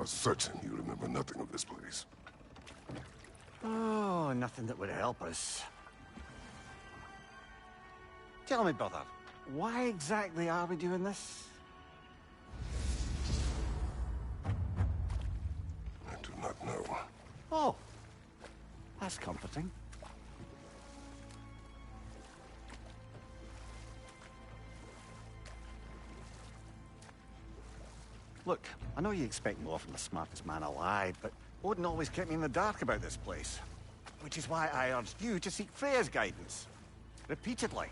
certain you remember nothing of this place. Oh, nothing that would help us. Tell me, brother, why exactly are we doing this? I do not know. Oh, that's comforting. Look, I know you expect more from the smartest man alive, but Odin always kept me in the dark about this place. Which is why I urged you to seek Freya's guidance. Repeatedly.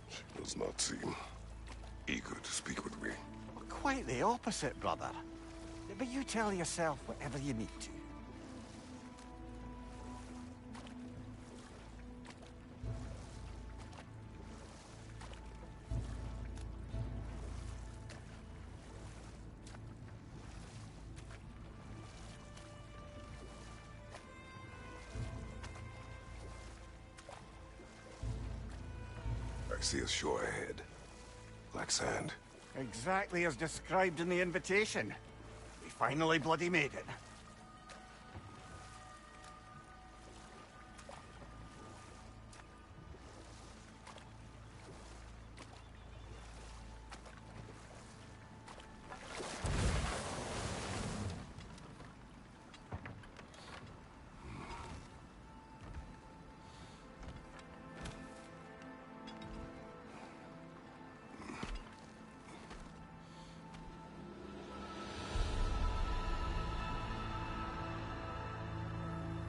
She does not seem eager to speak with me. Well, quite the opposite, brother. But you tell yourself whatever you need to. I see a shore ahead. Black sand. Exactly as described in the invitation. We finally bloody made it.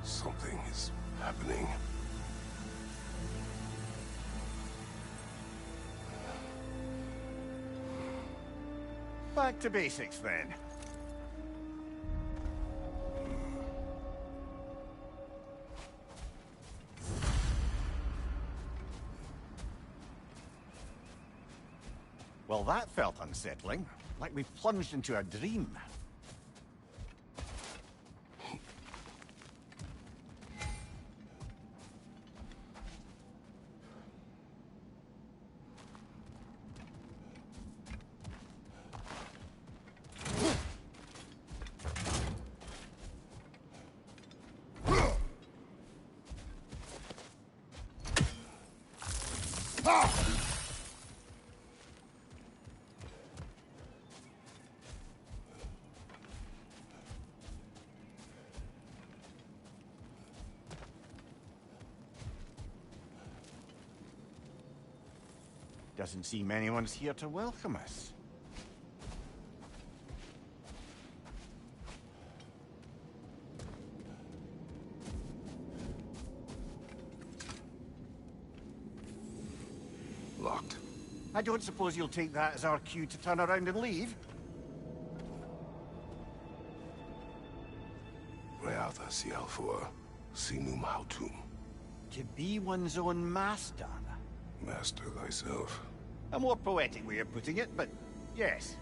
Something is happening. Back to basics, then. Well, that felt unsettling. Like we plunged into a dream. Doesn't seem anyone's here to welcome us. Locked. I don't suppose you'll take that as our cue to turn around and leave? Reatha Sialfor, Sinum Hautum. To be one's own master. Master thyself. A more poetic way of putting it, but yes.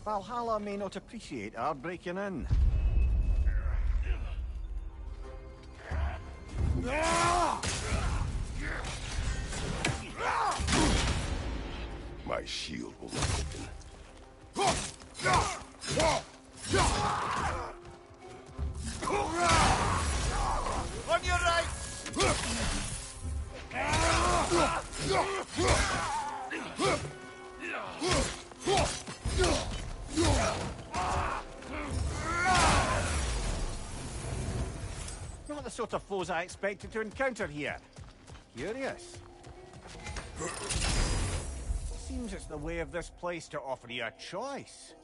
Valhalla may not appreciate our breaking in. My shield will not open. On your right! Not the sort of foes I expected to encounter here. Curious. Seems it's the way of this place to offer you a choice.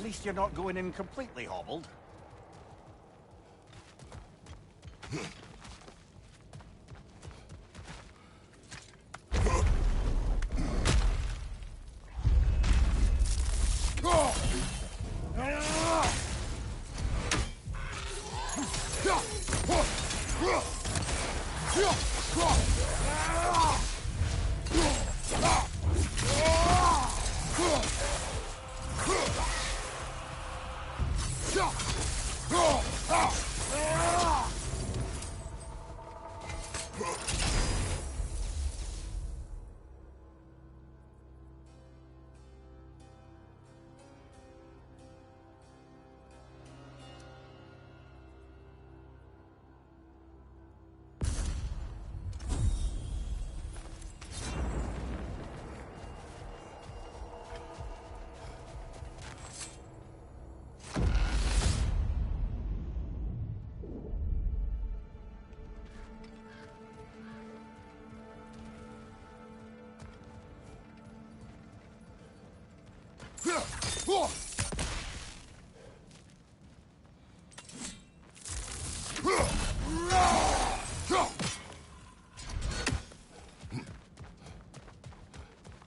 least you're not going in completely hobbled.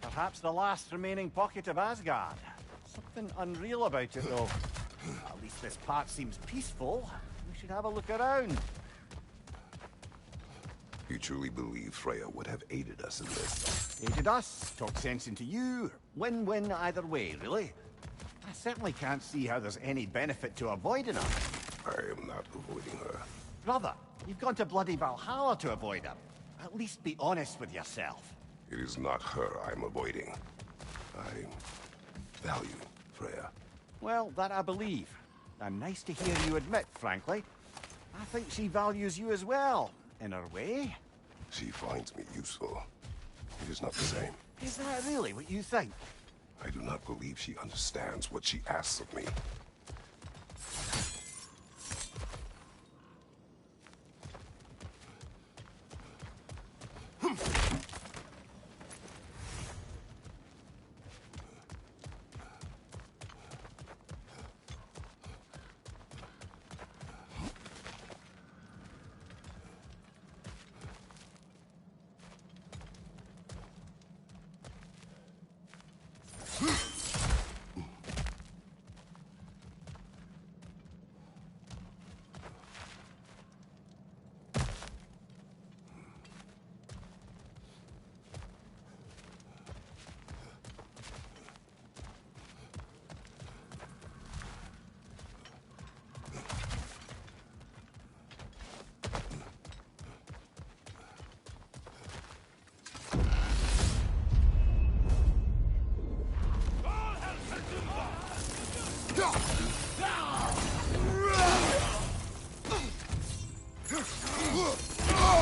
Perhaps the last remaining pocket of Asgard. Something unreal about it, though. At least this part seems peaceful. We should have a look around. You truly believe Freya would have aided us in this? Aided us, talked sense into you. Win-win either way, really. I certainly can't see how there's any benefit to avoiding her. I am not avoiding her. Brother, you've gone to bloody Valhalla to avoid her. At least be honest with yourself. It is not her I'm avoiding. I value Freya. Well, that I believe. And nice to hear you admit, frankly. I think she values you as well, in her way. She finds me useful. It is not the same. Is that really what you think? I do not believe she understands what she asks of me.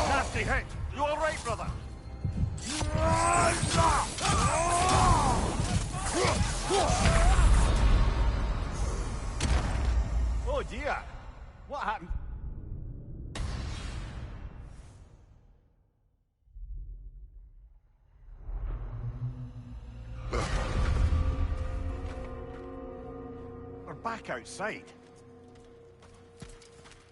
Nasty hit! You all right, brother? Oh dear! What happened? We're back outside.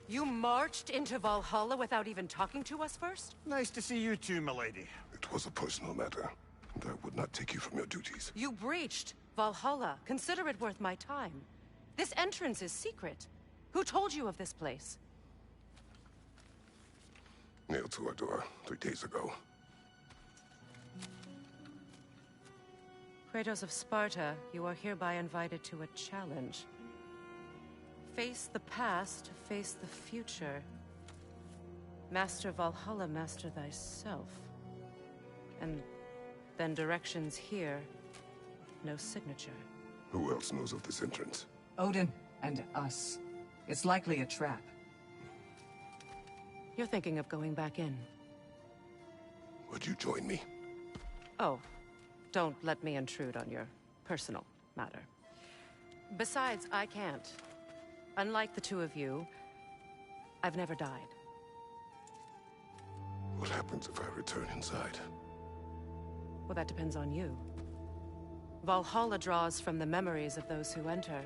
You marched into Valhalla without even talking to us first? Nice to see you too, milady. It was a personal matter, and I would not take you from your duties. You breached Valhalla. Consider it worth my time. This entrance is secret. Who told you of this place? Nailed to our door 3 days ago. Kratos of Sparta, you are hereby invited to a challenge. Face the past, face the future. Master Valhalla, master thyself. And then directions here, no signature. Who else knows of this entrance? Odin and us. It's likely a trap. You're thinking of going back in. Would you join me? Oh, don't let me intrude on your personal matter. Besides, I can't. Unlike the two of you, I've never died. What happens if I return inside? Well, that depends on you. Valhalla draws from the memories of those who enter.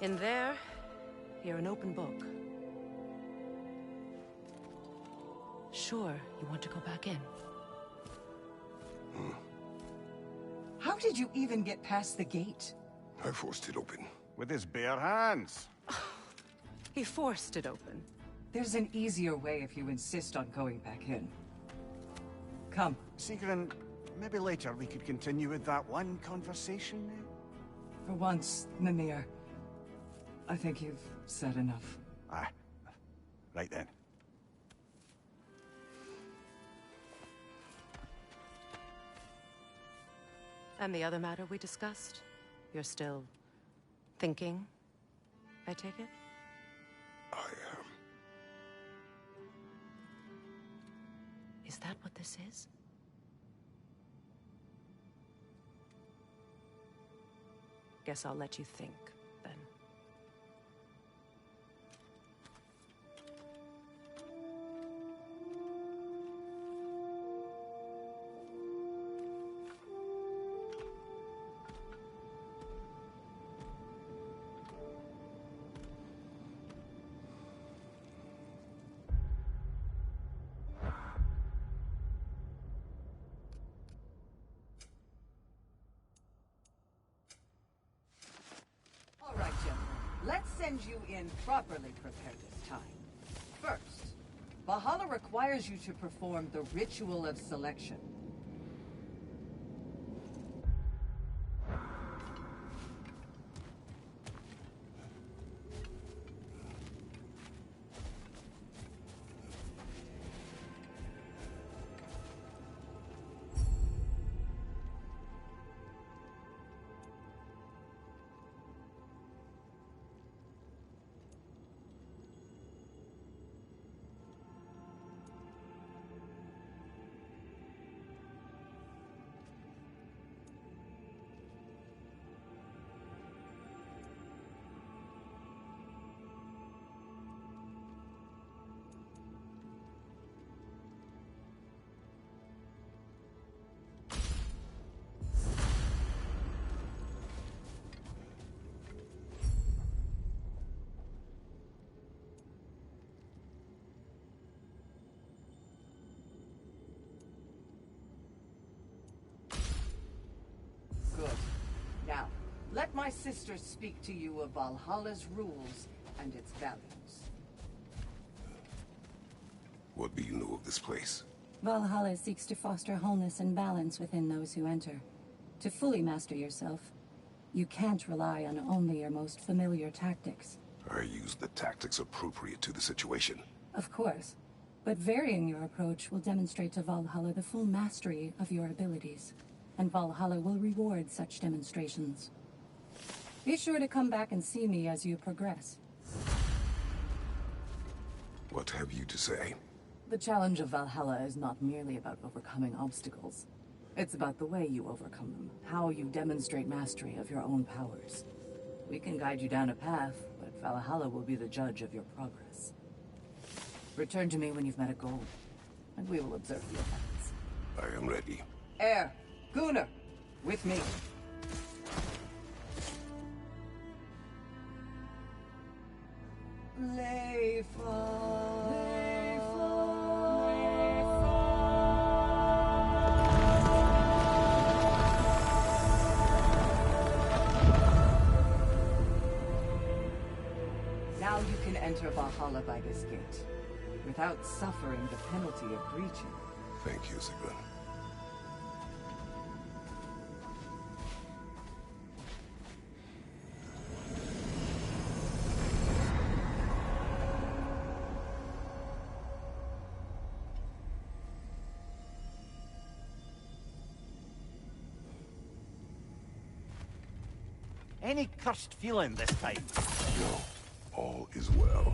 In there, you're an open book. Sure, you want to go back in? How did you even get past the gate? I forced it open. With his bare hands. He forced it open. There's an easier way if you insist on going back in. Come. Sigrun, maybe later we could continue with that one conversation. For once, Mimir, I think you've said enough. Ah, right then. And the other matter we discussed? You're still thinking, I take it? I am. Is that what this is? Guess I'll let you think, then. All right, gentlemen. Let's send you in properly prepared this time. First, Valhalla requires you to perform the ritual of selection. Good. Now, let my sister speak to you of Valhalla's rules and its values. What do you know of this place? Valhalla seeks to foster wholeness and balance within those who enter. To fully master yourself, you can't rely on only your most familiar tactics. I use the tactics appropriate to the situation. Of course, but varying your approach will demonstrate to Valhalla the full mastery of your abilities, and Valhalla will reward such demonstrations. Be sure to come back and see me as you progress. What have you to say? The challenge of Valhalla is not merely about overcoming obstacles. It's about the way you overcome them, how you demonstrate mastery of your own powers. We can guide you down a path, but Valhalla will be the judge of your progress. Return to me when you've met a goal, and we will observe the effects. I am ready. Air, Gunnar, with me. Now you can enter Valhalla by this gate, without suffering the penalty of breaching. Thank you, Sigrun. Any cursed feeling this time? No, all is well.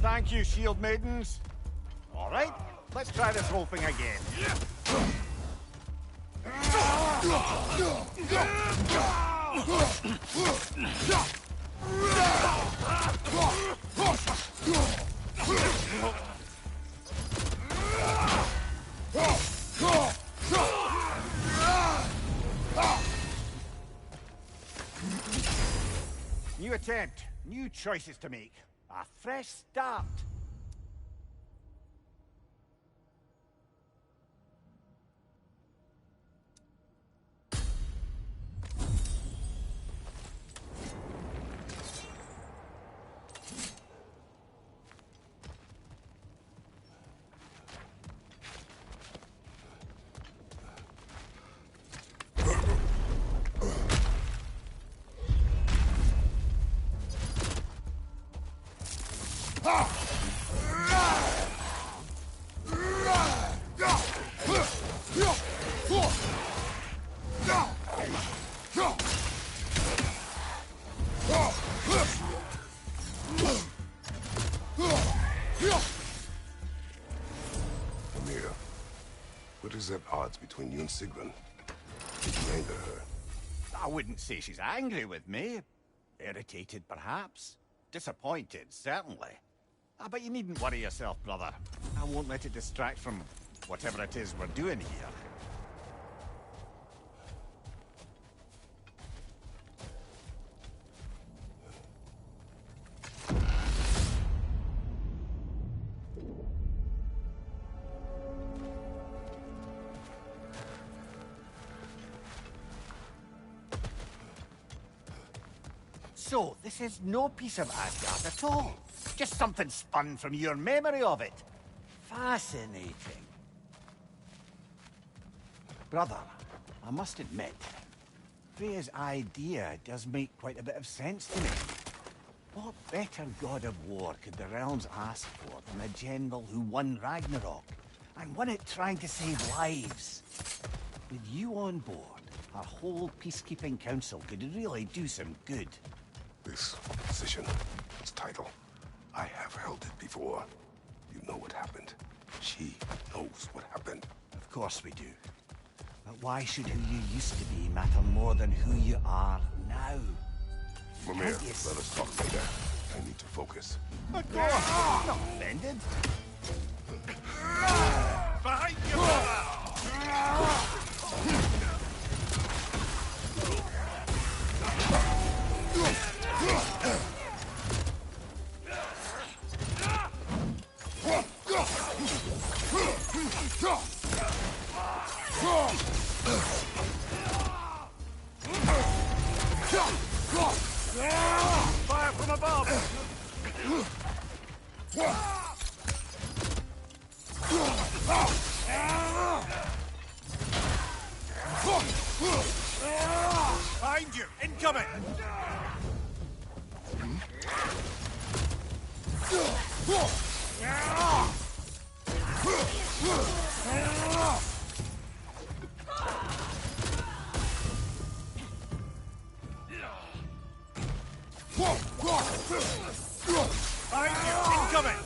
Thank you, shield maidens. All right, let's try this whole thing again. New attempt. New choices to make. A fresh start. Amir, what is at odds between you and Sigrun? Did you anger her? I wouldn't say she's angry with me. Irritated, perhaps. Disappointed, certainly. But you needn't worry yourself, brother. I won't let it distract from whatever it is we're doing here. So, this is no piece of Asgard at all. Just something spun from your memory of it. Fascinating. Brother, I must admit, Freya's idea does make quite a bit of sense to me. What better god of war could the realms ask for than a general who won Ragnarok, and won it trying to save lives? With you on board, our whole peacekeeping council could really do some good. This position, its title, I have held it before. You know what happened. She knows what happened. Of course we do. But why should who you used to be matter more than who you are now? Mimir, let us talk later. I need to focus. Of course, I'm not offended. Behind you, brother! Fire from above! Behind you! Incoming! Behind you! Incoming!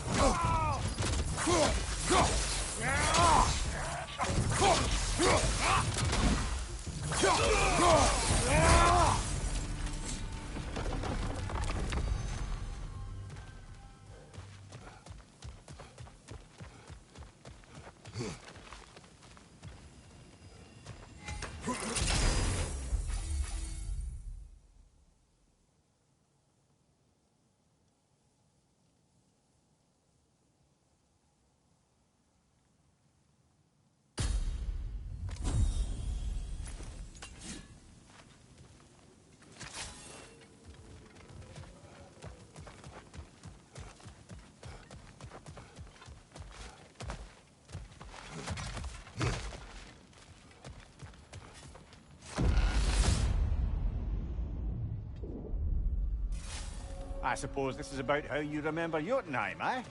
I suppose this is about how you remember Jotunheim, eh?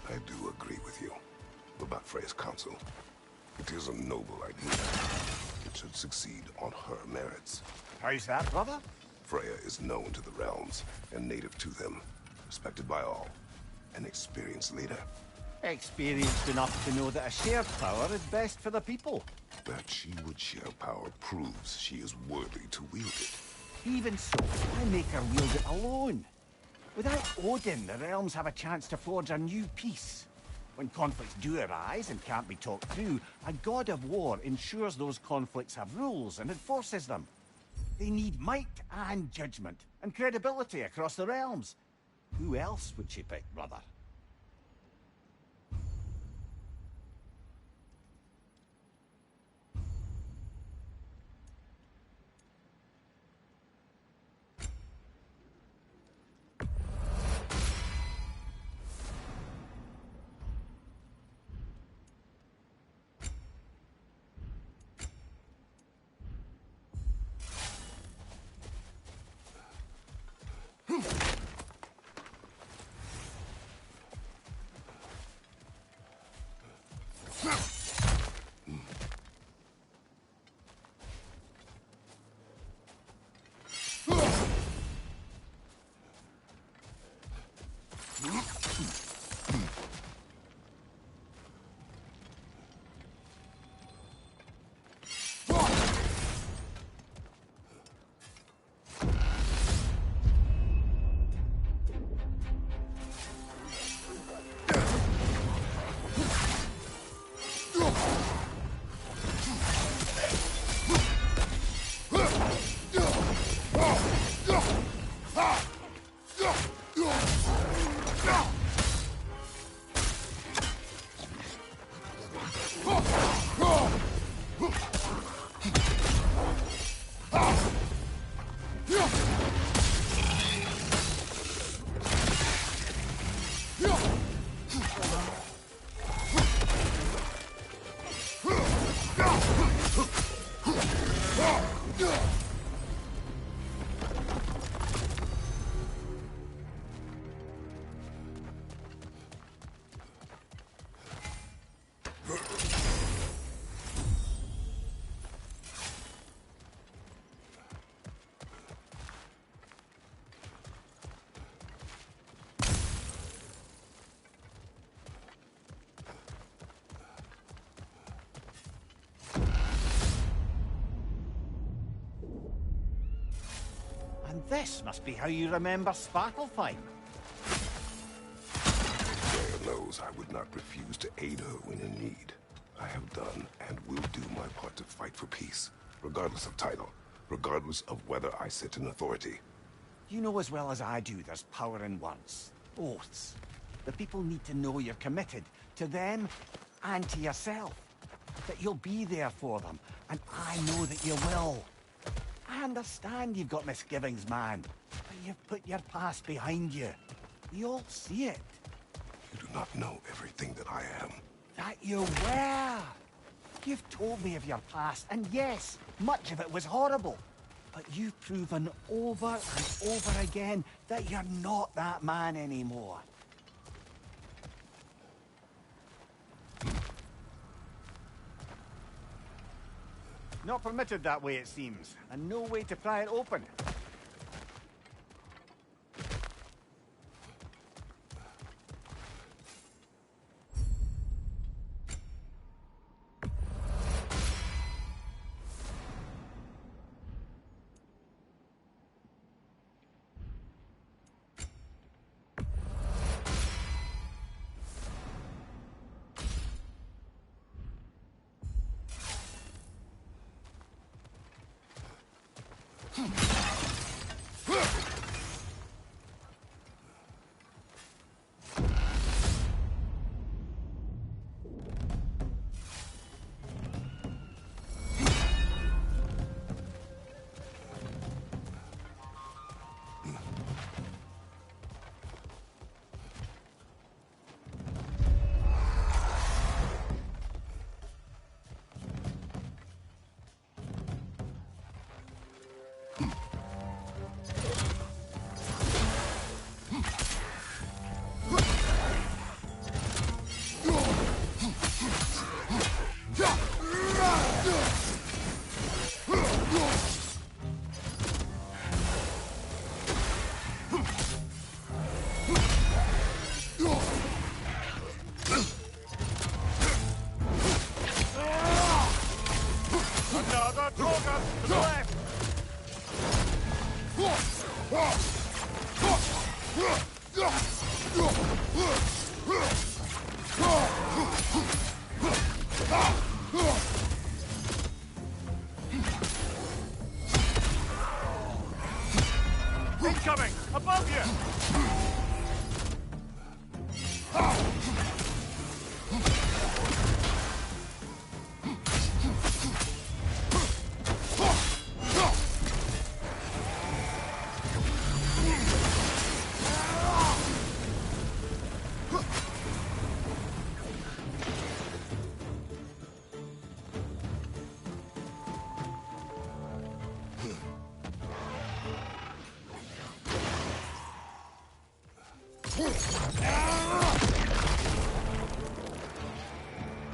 I do agree with you about Freya's counsel. It is a noble idea. It should succeed on her merits. How's that, brother? Freya is known to the realms and native to them, respected by all, an experienced leader. Experienced enough to know that a shared power is best for the people. That she would share power proves she is worthy to wield it. Even so, I make her wield it alone. Without Odin, the realms have a chance to forge a new peace. When conflicts do arise and can't be talked through, a god of war ensures those conflicts have rules and enforces them. They need might and judgment, and credibility across the realms. Who else would she pick, brother? And this must be how you remember Svartalfheim. Freya knows I would not refuse to aid her when in need. I have done and will do my part to fight for peace, regardless of title, regardless of whether I sit in authority. You know as well as I do there's power in words. Oaths. The people need to know you're committed to them and to yourself. That you'll be there for them, and I know that you will. I understand you've got misgivings, man, but you've put your past behind you. We all see it. You do not know everything that I am. That you were. You've told me of your past, and yes, much of it was horrible. But you've proven over and over again that you're not that man anymore. Not permitted that way, it seems, and no way to pry it open.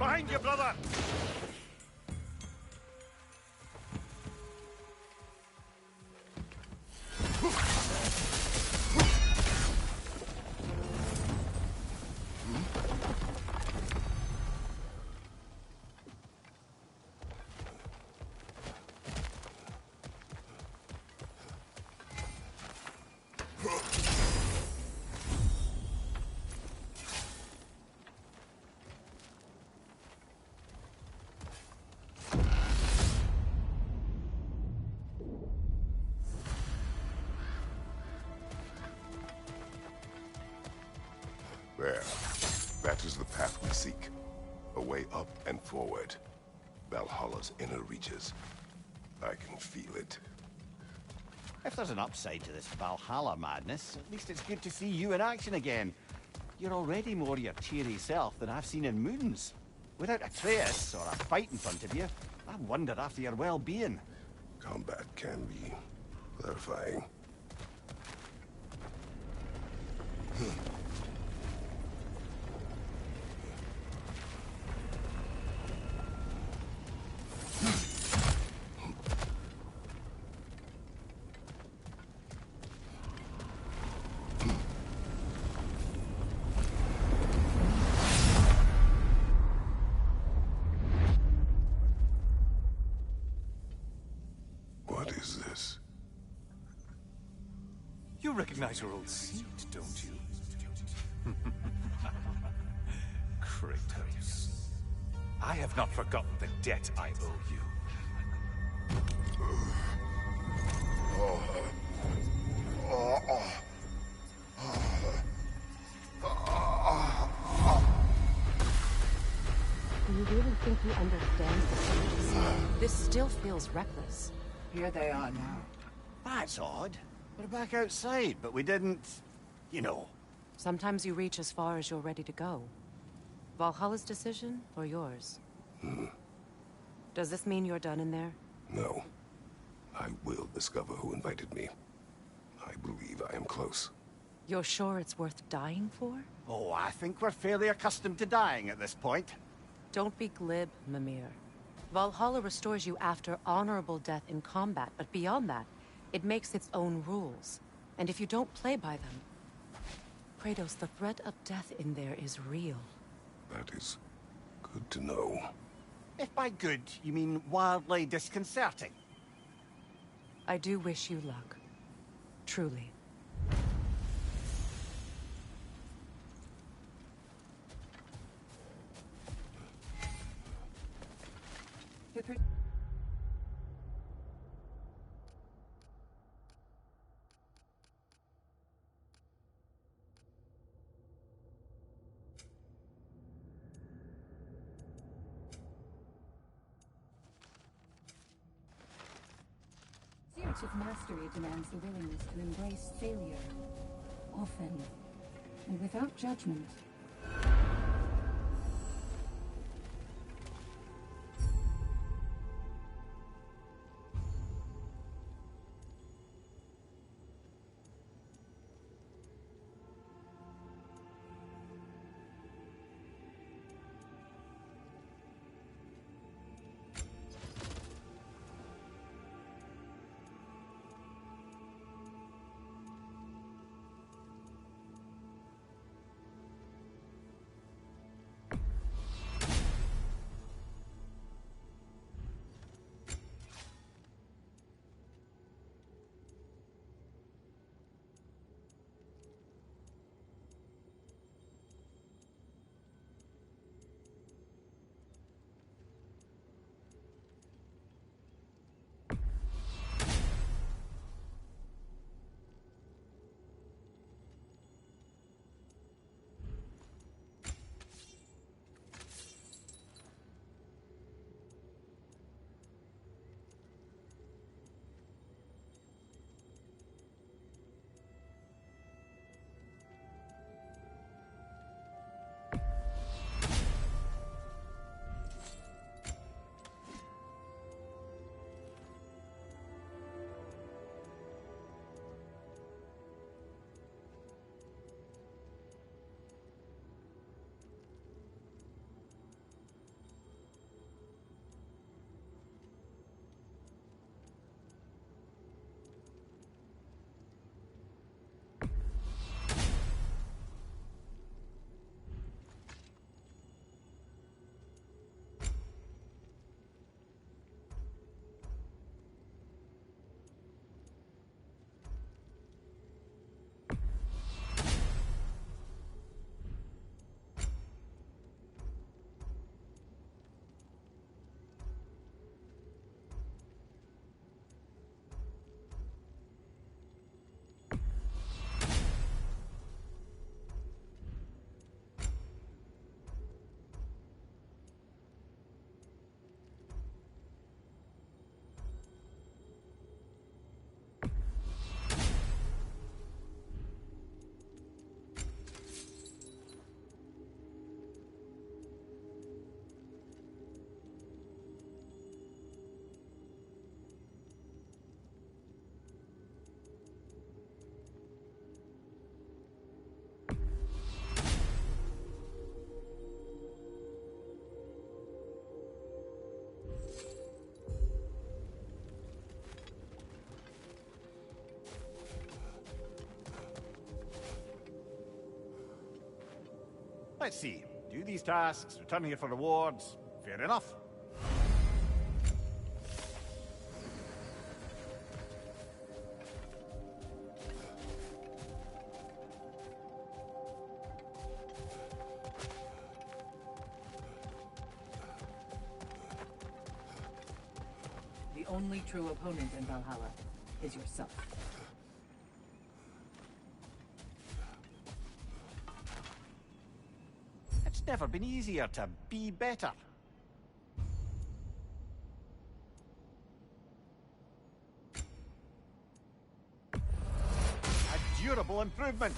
Behind you, brother! There. That is the path we seek. A way up and forward. Valhalla's inner reaches. I can feel it. If there's an upside to this Valhalla madness, at least it's good to see you in action again. You're already more your cheery self than I've seen in moons. Without Atreus or a fight in front of you, I wonder after your well-being. Combat can be clarifying. What is this? You recognize your old seat, don't you? Kratos. I have not forgotten the debt I owe you. Do you really think he understands the urgency? This still feels reckless. Here they are now. That's odd. We're back outside, but we didn't... you know. Sometimes you reach as far as you're ready to go. Valhalla's decision, or yours? Does this mean you're done in there? No. I will discover who invited me. I believe I am close. You're sure it's worth dying for? Oh, I think we're fairly accustomed to dying at this point. Don't be glib, Mimir. Valhalla restores you after honorable death in combat, but beyond that, it makes its own rules. And if you don't play by them... Kratos, the threat of death in there is real. That is good to know. If by good, you mean wildly disconcerting. I do wish you luck. Truly. Pursuit of mastery demands the willingness to embrace failure, often, and without judgment. Let's see. Do these tasks, return here for rewards. Fair enough. The only true opponent in Valhalla is yourself. It's never been easier to be better. A durable improvement.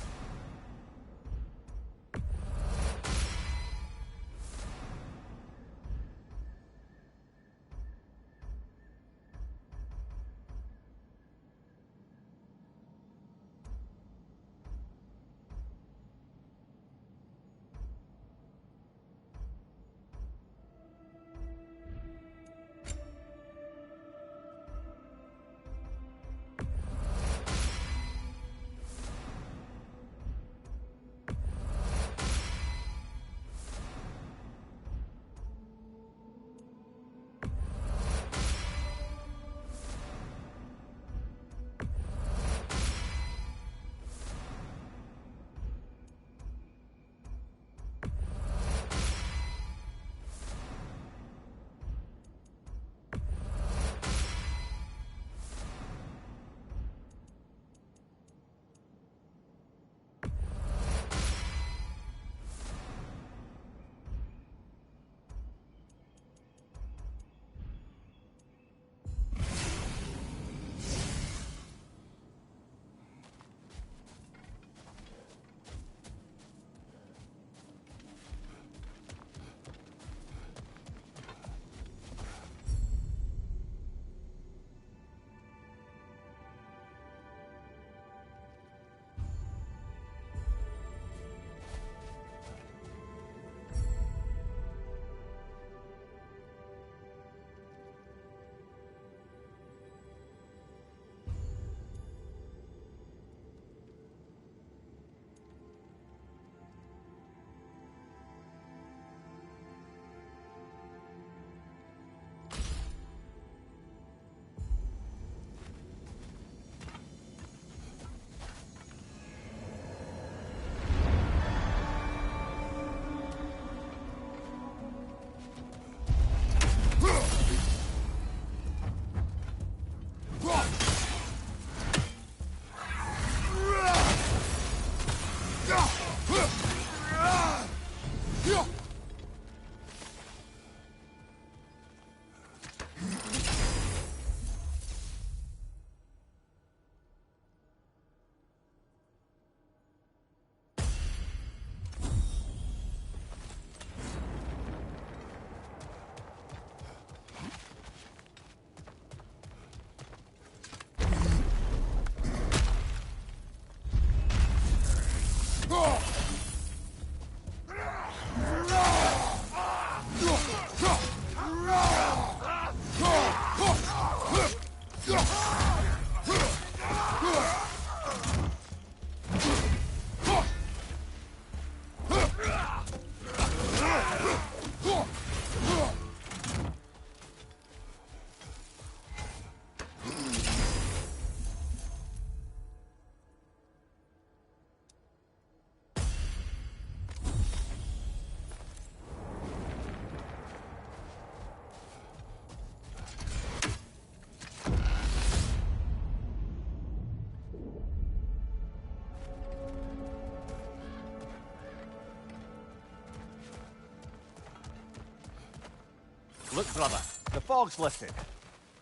Look, brother, the fog's lifted.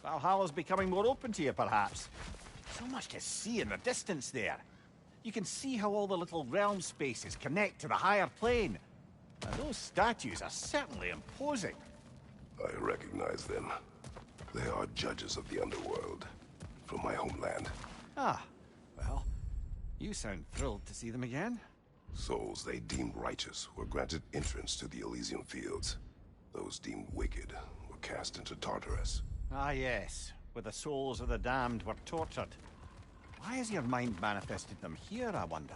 Valhalla's becoming more open to you, perhaps. So much to see in the distance there. You can see how all the little realm spaces connect to the higher plane. And those statues are certainly imposing. I recognize them. They are judges of the underworld, from my homeland. Ah, well, you sound thrilled to see them again. Souls they deemed righteous were granted entrance to the Elysian Fields. Those deemed wicked were cast into Tartarus. Ah, yes, where the souls of the damned were tortured. Why has your mind manifested them here, I wonder?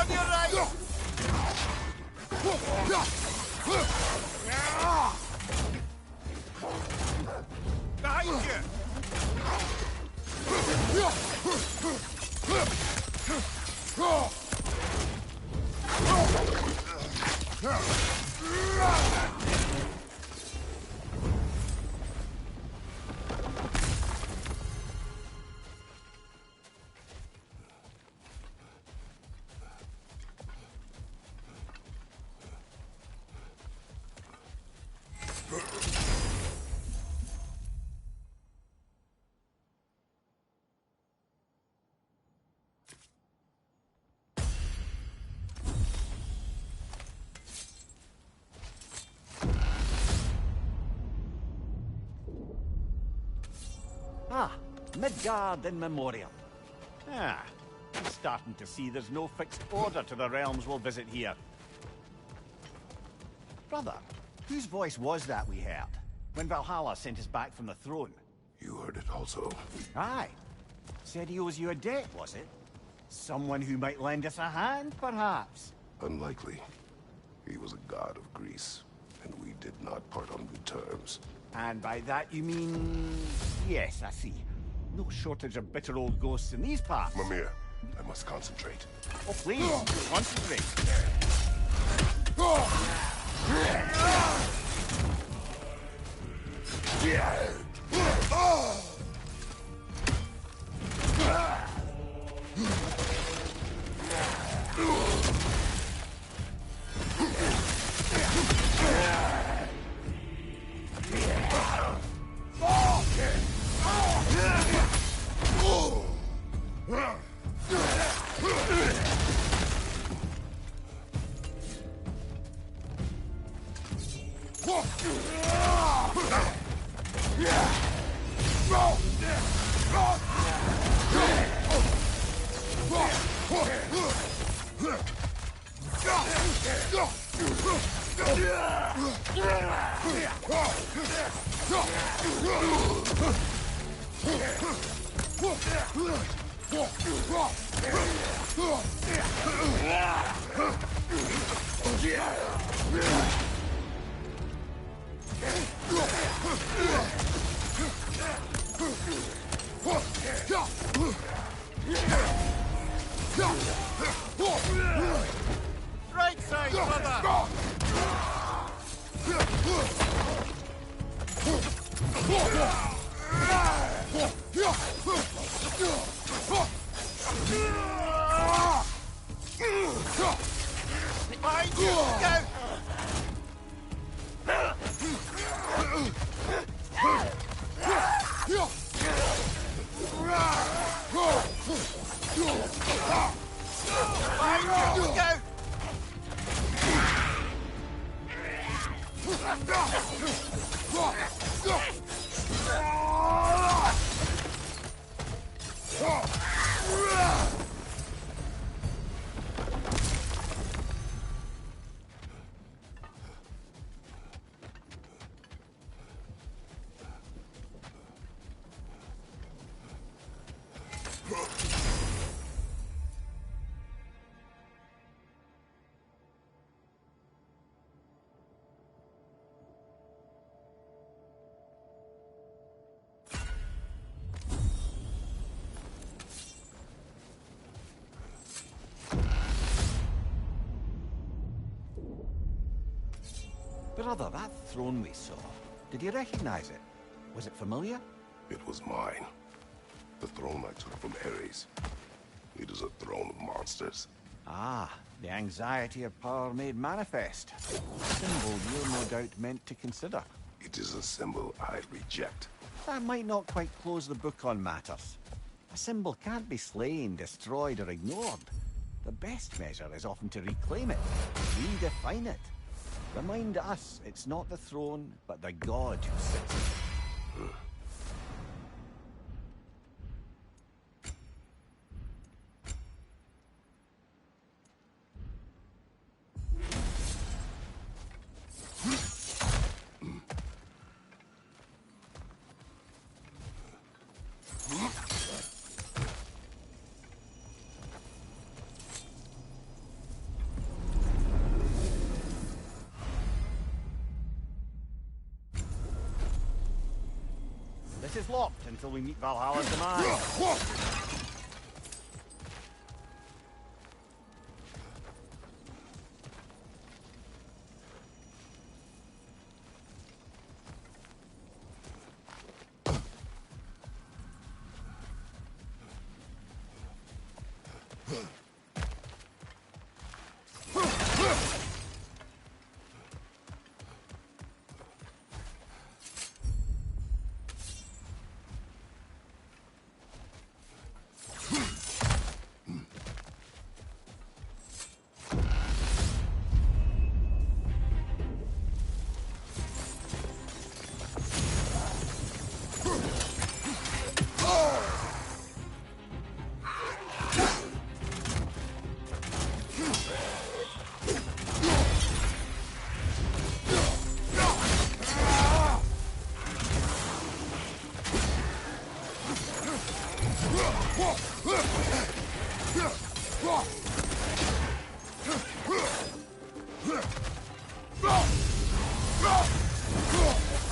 on your right! Behind you! Ah, Midgard in memoriam. Ah, I'm starting to see there's no fixed order to the realms we'll visit here. Brother, whose voice was that we heard when Valhalla sent us back from the throne? You heard it also. Aye. Said he owes you a debt, was it? Someone who might lend us a hand, perhaps? Unlikely. He was a god of Greece, and we did not part on good terms. And by that you mean... Yes, I see. No shortage of bitter old ghosts in these parts. Mimir, I must concentrate. Oh, please, concentrate. Right side, brother! Behind you! Go! Behind you! Go! Brother, that throne we saw, did you recognize it? Was it familiar? It was mine. The throne I took from Ares. It is a throne of monsters. Ah, the anxiety of power made manifest. A symbol you're no doubt meant to consider. It is a symbol I reject. That might not quite close the book on matters. A symbol can't be slain, destroyed, or ignored. The best measure is often to reclaim it, redefine it. Remind us it's not the throne, but the god who sits in it. This is locked until we meet Valhalla's demand.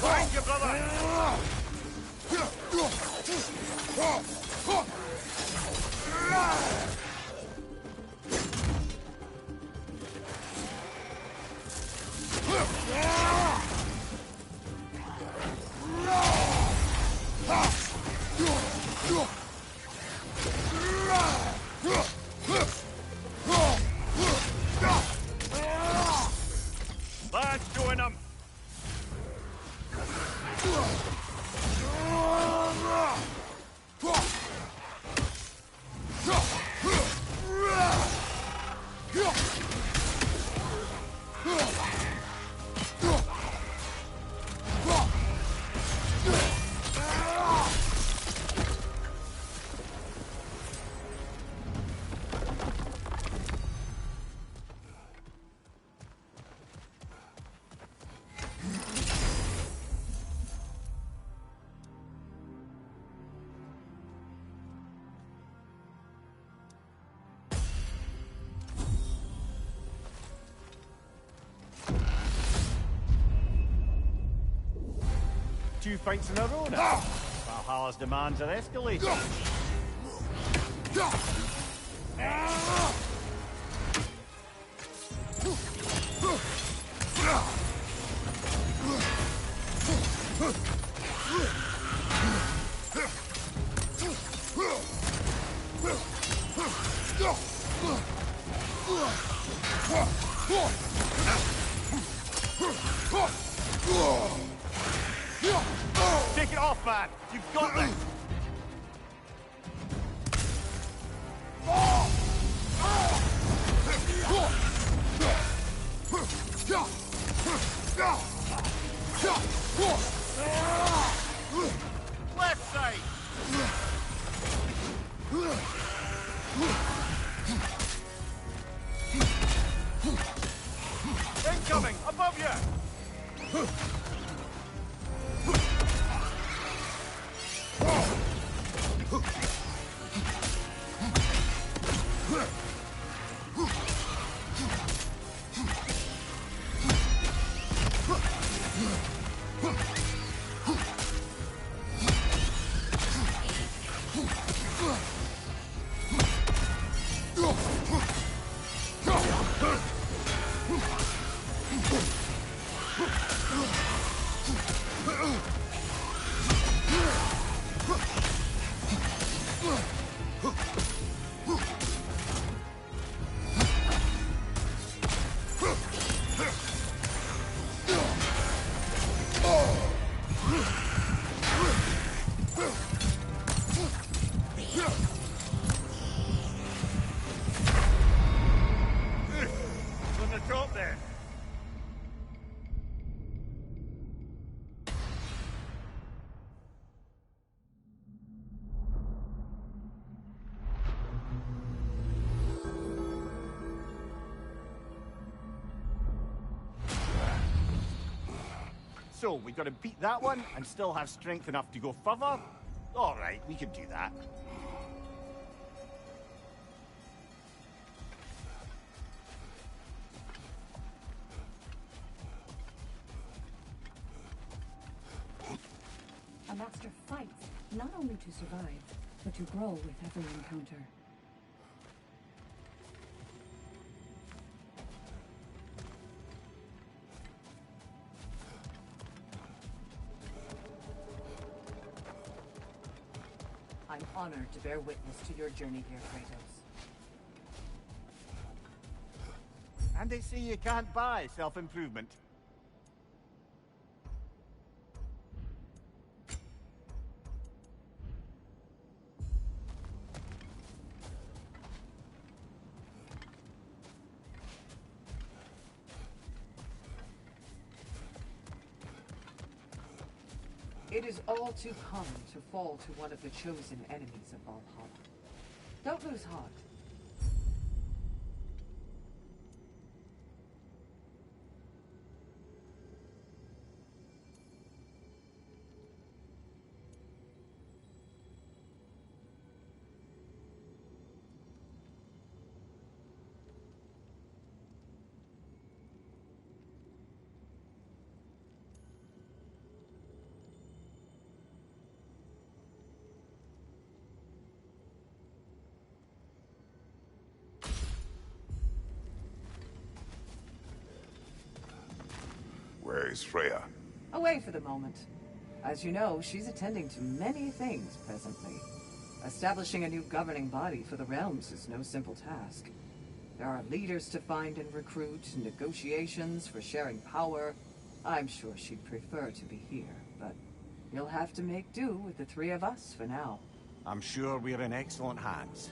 Find your brother! Lads, join them! Two fights in a row now. Valhalla's demands are escalating. Take it off, man! You've got this! Left side! Incoming! Above you! On the top there. So, we got to beat that one and still have strength enough to go further? Alright, we can do that. A Master fights, not only to survive, but to grow with every encounter. I'm honored to bear witness to your journey here, Kratos. And they say you can't buy self-improvement. It is all too common to fall to one of the chosen enemies of Valhalla. Don't lose heart. Where is Freya? Away for the moment. As you know, she's attending to many things presently. Establishing a new governing body for the realms is no simple task. There are leaders to find and recruit, negotiations for sharing power. I'm sure she'd prefer to be here, but you'll have to make do with the three of us for now. I'm sure we're in excellent hands.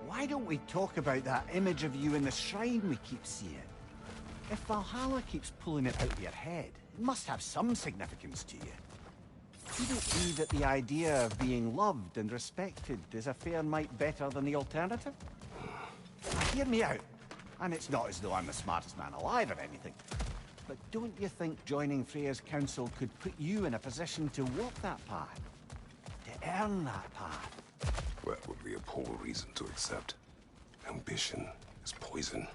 Why don't we talk about that image of you in the shrine we keep seeing? If Valhalla keeps pulling it out of your head, it must have some significance to you. Could it be that the idea of being loved and respected is a fair mite better than the alternative? Now, hear me out. And it's not as though I'm the smartest man alive or anything. But don't you think joining Freya's council could put you in a position to walk that path? To earn that path? That would be a poor reason to accept. Ambition is poison.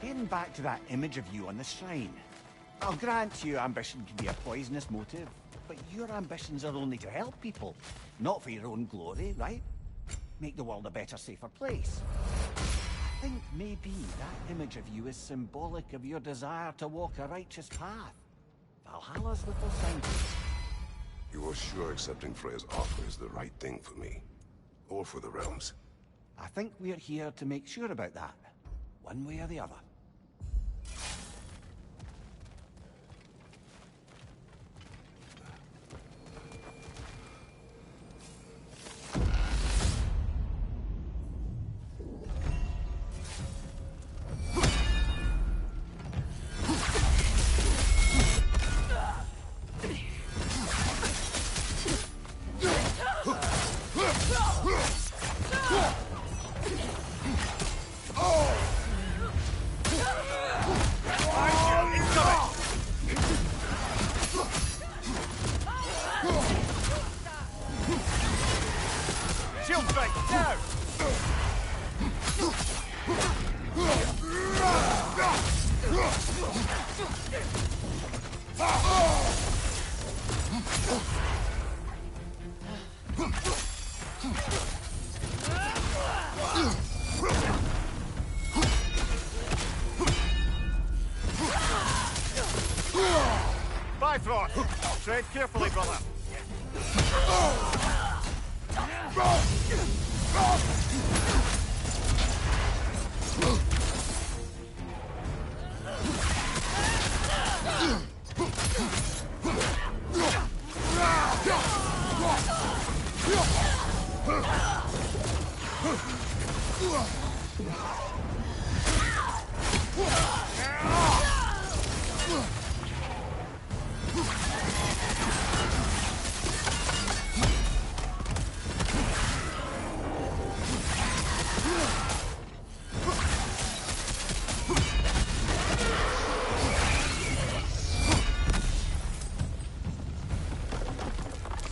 Getting back to that image of you on the shrine. I'll grant you ambition can be a poisonous motive, but your ambitions are only to help people, not for your own glory, right? Make the world a better, safer place. I think maybe that image of you is symbolic of your desire to walk a righteous path. Valhalla's little signpost. You are sure accepting Freya's offer is the right thing for me? Or for the realms? I think we're here to make sure about that, one way or the other. Shield strike, now! Tread carefully, brother.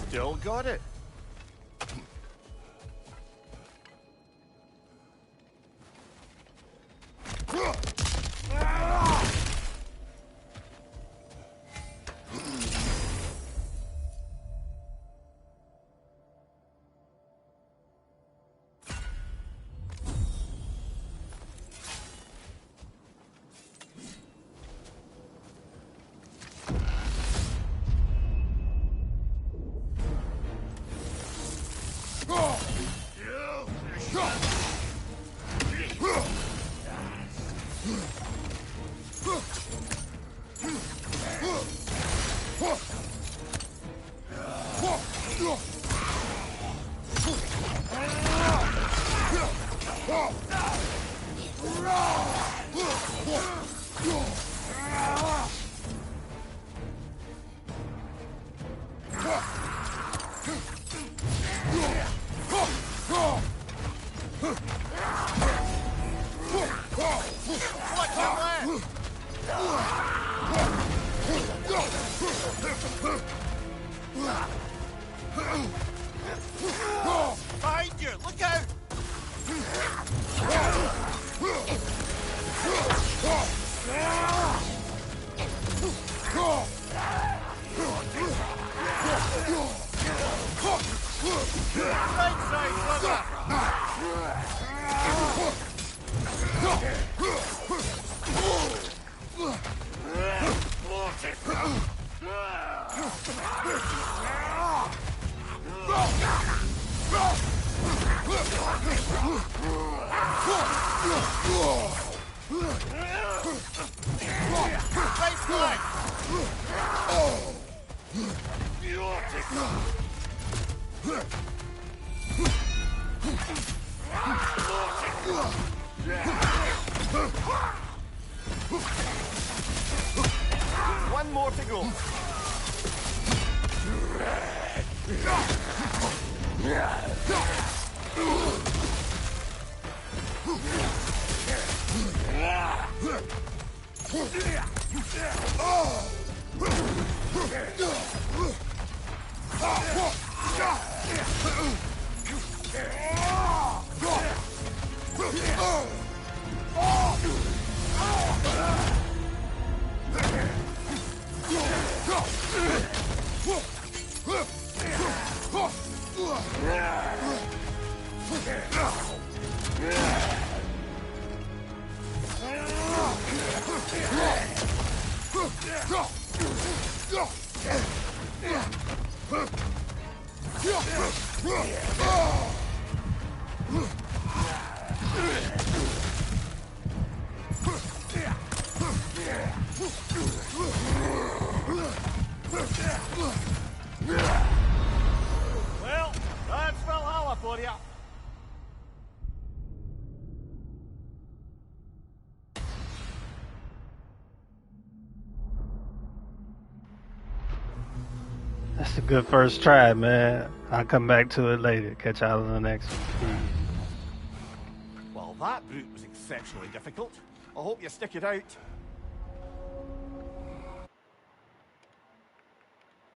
Still got it. Behind you! Look out! Right side, brother! One more to go. Well, that's Valhalla for you. That's a good first try, man. I'll come back to it later. Catch y'all on the next one. Well, that brute was exceptionally difficult. I hope you stick it out.